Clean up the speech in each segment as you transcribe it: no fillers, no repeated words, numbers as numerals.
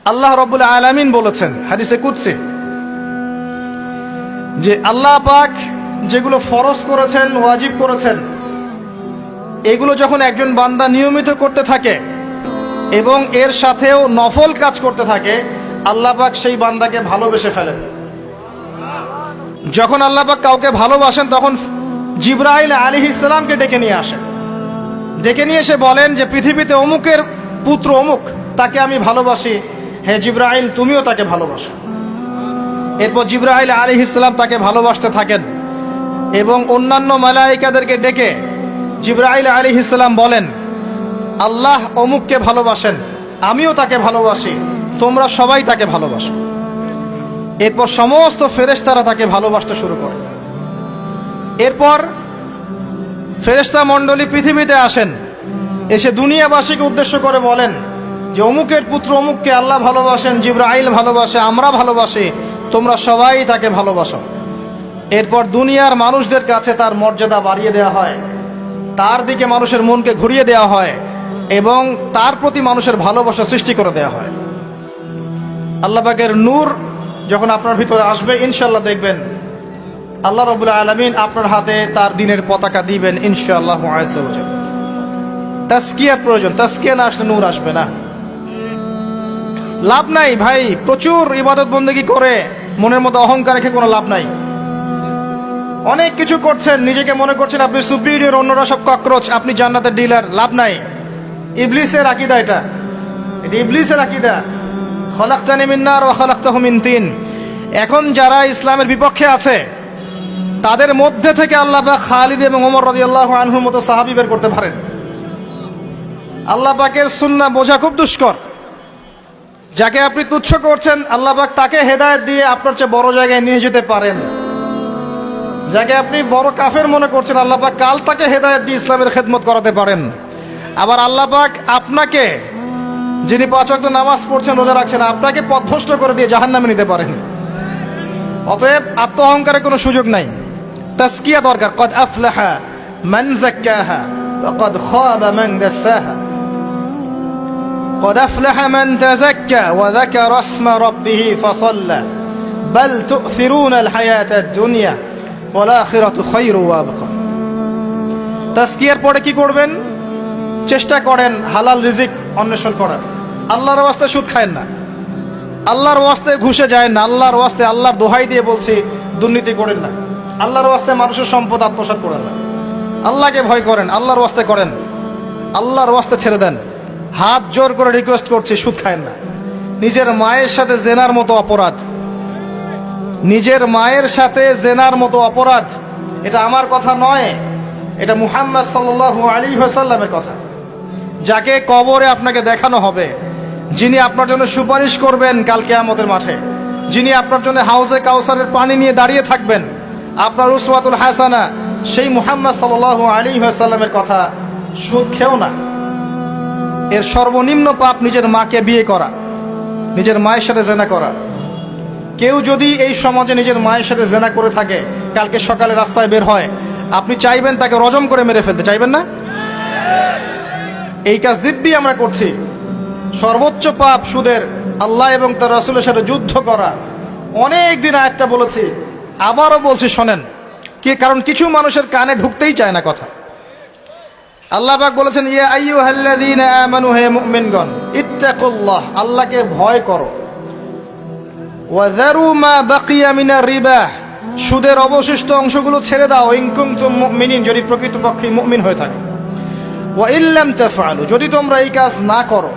আল্লাহ রাব্বুল আলামিন বলেছেন হাদিসে কুদসি যে আল্লাহ পাক যেগুলো ফরজ করেছেন, ওয়াজিব করেছেন, এগুলো যখন একজন বান্দা নিয়মিত করতে থাকে এবং এর সাথেও নফল কাজ করতে থাকে, আল্লাহ পাক সেই বান্দাকে ভালোবেসে ফেলেন। যখন আল্লাহ পাক কাউকে ভালোবাসেন তখন জিবরাইল আলাইহিস সালামকে ডেকে নিয়ে আসেন, ডেকে নিয়ে এসে বলেন যে পৃথিবীতে অমুকের পুত্র অমুক, তাকে আমি ভালোবাসি, হে জিবরাইল তুমিও তাকে ভালোবাসো। এরপর জিবরাইল আলাইহিস সালাম তাকে ভালোবাসতে থাকেন এবং অন্যান্য মালায়েকাদেরকে ডেকে জিবরাইল আলাইহিস সালাম বলেন, আল্লাহ অমুককে ভালোবাসেন, আমিও তাকে ভালোবাসি, তোমরা সবাই তাকে ভালোবাসো। এরপর সমস্ত ফেরেশতারা তাকে ভালোবাসতে শুরু করে। এরপর ফেরেশতা মণ্ডলী পৃথিবীতে আসেন, এসে দুনিয়াবাসীকে উদ্দেশ্য করে বলেন যে অমুকের পুত্র অমুককে আল্লাহ ভালোবাসেন, জিবরাইল ভালোবাসে, আমরা ভালোবাসি, তোমরা সবাই তাকে ভালোবাসো। এরপর দুনিয়ার মানুষদের কাছে তার মর্যাদা বাড়িয়ে দেওয়া হয়, তার দিকে মানুষের মনকে ঘুরিয়ে দেওয়া হয় এবং তার প্রতি মানুষের ভালোবাসা সৃষ্টি করে দেওয়া হয়। আল্লাহ পাকের নূর যখন আপনার ভিতরে আসবে, ইনশাআল্লাহ দেখবেন আল্লাহ রাব্বুল আলামিন আপনার হাতে তার দ্বীনের পতাকা দিবেন ইনশাআল্লাহ আযজা ওয়া জাল্লা। তাসকিয়ার প্রয়োজন, তাসকিয়া না আসলে নূর আসবে না। লাভ নাই ভাই, প্রচুর ইবাদত বন্দেগী করে মনের মধ্যে অহংকার রেখে কোনো লাভ নাই। অনেক কিছু করছেন, নিজেকে মনে করছেন আপনি সুপিরিয়র, অন্যরা সব ককরোচ, আপনি জান্নাতের ডিলার, লাভ নাই। ইবলিসের আকীদা এটা ইবলিসের আকীদা, খলাকতানি মিন নার ওয়া খলাকতাহু মিন তিন। এখন যারা ইসলামের বিপক্ষে আছে তাদের মধ্যে থেকে আল্লাহ পাক খালিদ এবং ওমর রাদিয়াল্লাহু আনহুর মতো সাহাবী বের করতে পারেন। আল্লাহ পাকের সুন্নাহ বোঝা খুব দুষ্কর। যাকে আপনি তুচ্ছ করছেন, আল্লাহ পাক তাকে হেদায়েত দিয়ে আপনার চেয়ে বড় জায়গায় নিয়ে যেতে পারেন। যাকে আপনি বড় কাফের মনে করছেন, আল্লাহ পাক কাল তাকে হেদায়েত দিয়ে ইসলামের খেদমত করাতে পারেন। আবার আল্লাহ পাক আপনাকে, যিনি 5 ওয়াক্ত নামাজ পড়ছেন, রোজা রাখছেন, আপনাকে পথভ্রষ্ট করে দিয়ে জাহান্নামে নিতে পারেন। অতএব আত্ম অহংকারের কোনো সুযোগ নাই, তাসকিয়া দরকার। কদ আফলাহা মান যাক্কাহা ওয়া কদ খাবা মান দাসাহা। قد أفلح من تزكى وذكر اسم ربه فصلى بل تؤثرون الحياة الدنيا والآخرة خير وأبقى। তাসকিয়ার পরে কি করবেন? চেষ্টা করেন হালাল রিজিক অন্বেষণ করার। আল্লাহর ওয়াস্তে সুদ খায়েন না, আল্লাহর ওয়াস্তে ঘুষে যায় না, আল্লাহর ওয়াস্তে, আল্লাহর দোহাই দিয়ে বলছি দুর্নীতি করেন না, আল্লাহর ওয়াস্তে মানুষের সম্পদ আত্মসাৎ করেন না। আল্লাহকে ভয় করেন, আল্লাহর ওয়াস্তে করেন, আল্লাহর ওয়াস্তে ছেড়ে দেন। হাত জোর করে রিকোয়েস্ট করছি, সুদ খায়েন না। নিজের মায়ের সাথে জেনার মতো অপরাধ, নিজের মায়ের সাথে জেনার মতো অপরাধ, এটা আমার কথা নয়, এটা মুহাম্মদ সাল্লাল্লাহু আলাইহি ওয়াসাল্লামের কথা। যাকে কবরে আপনাকে দেখানো হবে, যিনি আপনার জন্য সুপারিশ করবেন কাল কিয়ামতের মাঠে, যিনি আপনার জন্য হাউজে কাউসারের পানি নিয়ে দাঁড়িয়ে থাকবেন, আপনার উসওয়াতুল হাসানা, সেই মুহাম্মদ সাল্লাল্লাহু আলাইহি ওয়াসাল্লামের কথা সুদ খেও না। এর সর্বনিম্ন পাপ নিজের মাকে বিয়ে করা, নিজের মায়ের সাথে জেনা করা। কেউ যদি এই সমাজে নিজের মায়ের সাথে জেনা করে থাকে, কালকে সকালে রাস্তায় বের হয়, আপনি চাইবেন তাকে রজম করে মেরে ফেলতে, চাইবেন না? এই কাজ দিব্যি আমরা করছি। সর্বোচ্চ পাপ সুদের, আল্লাহ এবং তার রাসূলের সাথে যুদ্ধ করা। অনেক দিন আয়াতটা বলেছি, আবারও বলছি শোনেন, কি কারণ কিছু মানুষের কানে ঢুকতেই চায় না কথা। আল্লাহ পাক বলেছেন, ইয়া আইয়ুহাল্লাযীনা আমানু, হে মুমিনগণ, ইত্তাকুল্লাহ, আল্লাহকে ভয় করো। ওয়া যারু মা বাকিয়া মিনার রিবা, সুদের অবশিষ্ট অংশগুলো ছেড়ে দাও। ইন কুনতুম মুমিনিন, যদি প্রকৃতপক্ষে মুমিন হয়ে থাকে। ওয়া ইল্লাম তাফআলু, যদি তোমরা এই কাজ না করো।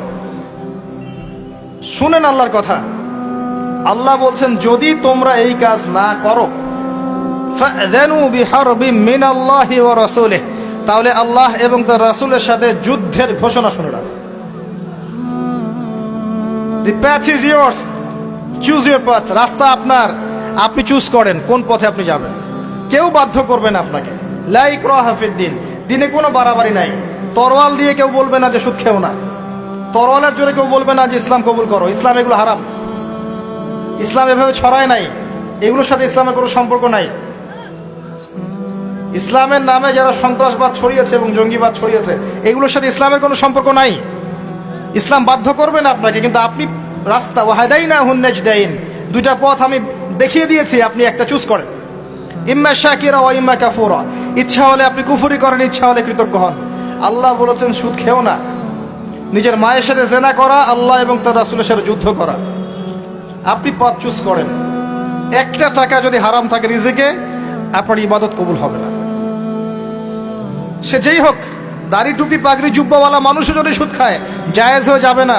শুনেন আল্লাহর কথা, আল্লাহ বলছেন যদি তোমরা এই কাজ না করো, ফাযানু বিহারবিম মিনাল্লাহি ওয়া রাসূলিহি, তাহলে আল্লাহ এবং তার রাসূলের সাথে যুদ্ধের ঘোষণা শুনে রাখো। The path is yours, choose your path. রাস্তা আপনার, আপনি চুজ করেন কোন পথে আপনি যাবেন। কেউ বাধ্য করবে না আপনাকে। লা ইকরাহা ফিদ্দিন, দিনে কোনো বাড়াবাড়ি নাই। তরোয়াল দিয়ে কেউ বলবে না যে সুদ খেও না, তরোয়ালের জোরে কেউ বলবে না যে ইসলাম কবুল করো। ইসলাম এগুলো হারাম, ইসলাম এভাবে ছড়ায় নাই, এগুলোর সাথে ইসলামের কোনো সম্পর্ক নাই। ইসলামের নামে যারা সন্ত্রাসবাদ ছড়িয়েছে এবং জঙ্গিবাদ ছড়িয়েছে, এগুলোর সাথে ইসলামের কোনো সম্পর্ক নাই। ইসলাম বাধ্য করবে না আপনাকে, কিন্তু আপনি রাস্তা, ওয়াহাদাইনাহুন নাজদাইন, দুইটা পথ আমি দেখিয়ে দিয়েছি, আপনি একটা চুজ করেন। ইম্মা শাকিরা ওয়া ইম্মা কাফুরা, ইচ্ছা হলে আপনি কুফরি করেন, ইচ্ছা হলে কৃতজ্ঞ হন। আল্লাহ বলেছেন সুদ খেও না, নিজের মায়ের সাথে জেনা করা, আল্লাহ এবং তার রাসূলের সাথে যুদ্ধ করা। আপনি পথ চুজ করেন। একটা টাকা যদি হারাম থাকে রিজিকে, আপনার ইবাদত কবুল হবে না। সে যেই হোক, দাড়ি টুপি পাগড়ি জুব্বাওয়ালা মানুষও যদি সুদ খায়, জায়েজ হয়ে যাবে না।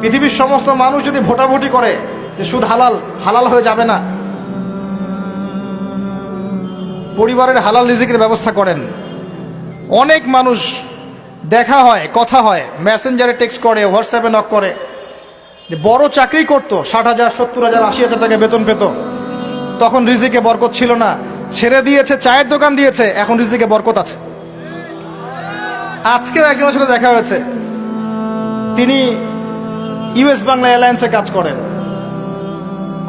পৃথিবীর সমস্ত মানুষ যদি ভোটাভুটি করে যে সুদ হালাল, হালাল হয়ে যাবে না। পরিবারের হালাল রিজিকের ব্যবস্থা করেন। অনেক মানুষ দেখা হয়, কথা হয়, মেসেঞ্জারে টেক্সট করে, হোয়াটসঅ্যাপে নক করে, যে বড় চাকরি করতো, 60,000 70,000 80,000 টাকা বেতন পেত, তখন রিজিকে বরকত ছিল না, ছেড়ে দিয়েছে, চায়ের দোকান দিয়েছে, এখন রিজিকে বরকত আছে। আজকেও একজনের সাথে দেখা হয়েছে, তিনি ইউএস বাংলা এয়ারলাইন্সে কাজ করেন।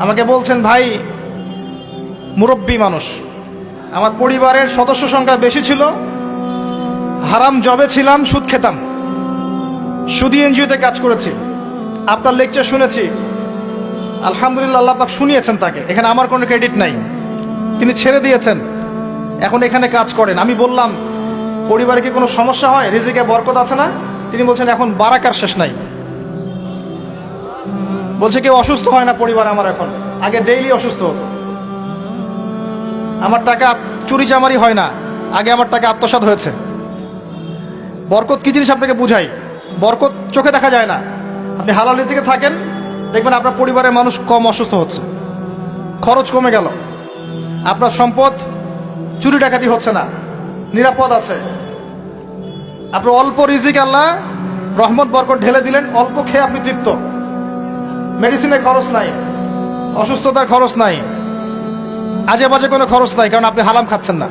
আমাকে বলছেন, ভাই মুরব্বী মানুষ, আমার পরিবারের সদস্য সংখ্যা বেশি ছিল, হারাম জবে ছিলাম, সুদ খেতাম, সুদী এনজিওতে কাজ করেছি, আপনার লেকচার শুনেছি, আলহামদুলিল্লাহ আল্লাহ পাক শুনিয়েছেন তাকে, এখানে আমার কোনো ক্রেডিট নাই, তিনি ছেড়ে দিয়েছেন, এখন এখানে কাজ করেন। আমি বললাম, পরিবারে কি কোনো সমস্যা হয়, রিজিকে বরকত আছে না? তিনি বলছেন এখন বারাকার শেষ নাই। বলছে কেউ অসুস্থ হয় না পরিবার আমার এখন, আগে ডেইলি অসুস্থ হতো। আমার টাকা চুরি চামারি হয় না, আগে আমার টাকা আত্মসাৎ হয়েছে। বরকত কি জিনিস আপনাকে বুঝাই, বরকত চোখে দেখা যায় না। আপনি হালাল রিজিকে থাকেন, দেখবেন আপনার পরিবারের মানুষ কম অসুস্থ হচ্ছে, খরচ কমে গেল, আপনার সম্পদ চুরি ডাকাতি হচ্ছে না, নিরাপদ আছে। আপনার অল্প রিজিক আল্লাহ রহমত বরকত ঢেলে দিলেন, অল্প খেয়ে আপনি তৃপ্ত, মেডিসিনের খরচ নাই, অসুস্থতার খরচ নাই, আজে বাজে কোনো খরচ নাই, কারণ আপনি হারাম খাচ্ছেন না।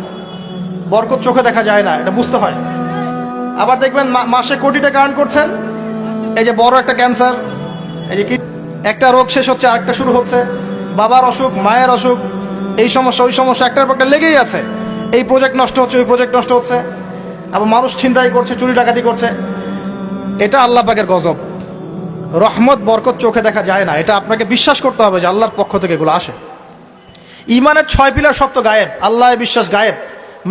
বরকত চোখে দেখা যায় না, এটা বুঝতে হয়। আবার দেখবেন মাসে কোটি টাকা আর্ন করছেন, এই যে বড় একটা ক্যান্সার, এই যে একটা রোগ শেষ হচ্ছে আরেকটা শুরু হচ্ছে, বাবার অসুখ, মায়ের অসুখ, এই সমস্যা ওই সমস্যা, একটার পর একটা লেগেই আছে। এই প্রজেক্ট নষ্ট হচ্ছে, ওই প্রজেক্ট নষ্ট হচ্ছে, আবার মানুষ ছিনতাই করছে, চুরি ডাকাতি করছে। এটা আল্লাহ পাকের গজব। রহমত বরকত চোখে দেখা যায় না, এটা আপনাকে বিশ্বাস করতে হবে যে আল্লাহর পক্ষ থেকে এগুলো আসে। ইমানের 6 পিলার শক্ত গায়েব, আল্লাহর বিশ্বাস গায়েব,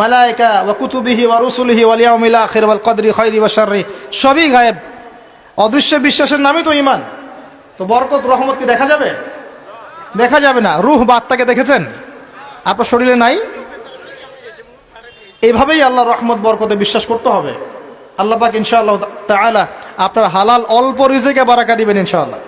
মালায়েকা ওয়া কুতুবিহি ওয়া রুসুলিহি ওয়াল ইয়াউমিল আখির ওয়াল কদরি খাইরি ওয়া শাররি, সবই গায়েব। অদৃশ্য বিশ্বাসের নামই তো ঈমান। তো বরকত রহমত কি দেখা যাবে? দেখা যাবে না। রূহ বা আত্মাকে দেখেছেন? আপনার শরীরে নাই। এইভাবেই আল্লাহর রহমত বরকতে বিশ্বাস করতে হবে। আল্লাহ পাক ইনশাআল্লাহ তাআলা আপনার হালাল অল্প রিজিকে বারাকা দিবেন ইনশাআল্লাহ।